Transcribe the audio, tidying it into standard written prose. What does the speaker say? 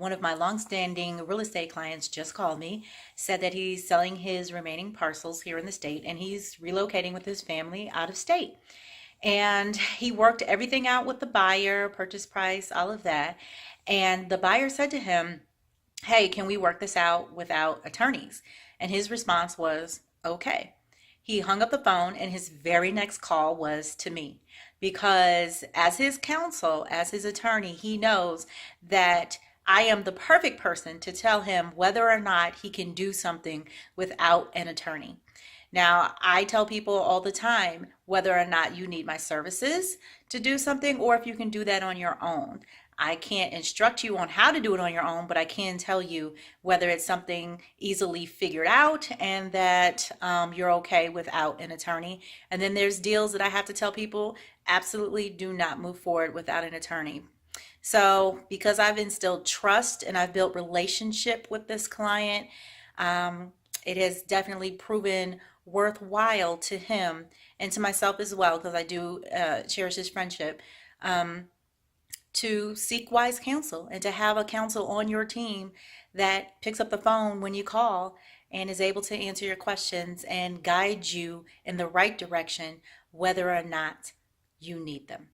one of my longstanding real estate clients just called me, said that he's selling his remaining parcels here in the state and he's relocating with his family out of state. And he worked everything out with the buyer, purchase price, all of that. And the buyer said to him, "Hey, can we work this out without attorneys?" And his response was, "Okay." He hung up the phone, and his very next call was to me because, as his counsel, as his attorney, he knows that I am the perfect person to tell him whether or not he can do something without an attorney. Now, I tell people all the time whether or not you need my services to do something or if you can do that on your own. I can't instruct you on how to do it on your own, but I can tell you whether it's something easily figured out and that you're okay without an attorney. And then there's deals that I have to tell people absolutely do not move forward without an attorney. So, because I've instilled trust and I've built relationship with this client, it has definitely proven worthwhile to him and to myself as well, because I do cherish his friendship, to seek wise counsel and to have a counsel on your team that picks up the phone when you call and is able to answer your questions and guide you in the right direction, whether or not you need them.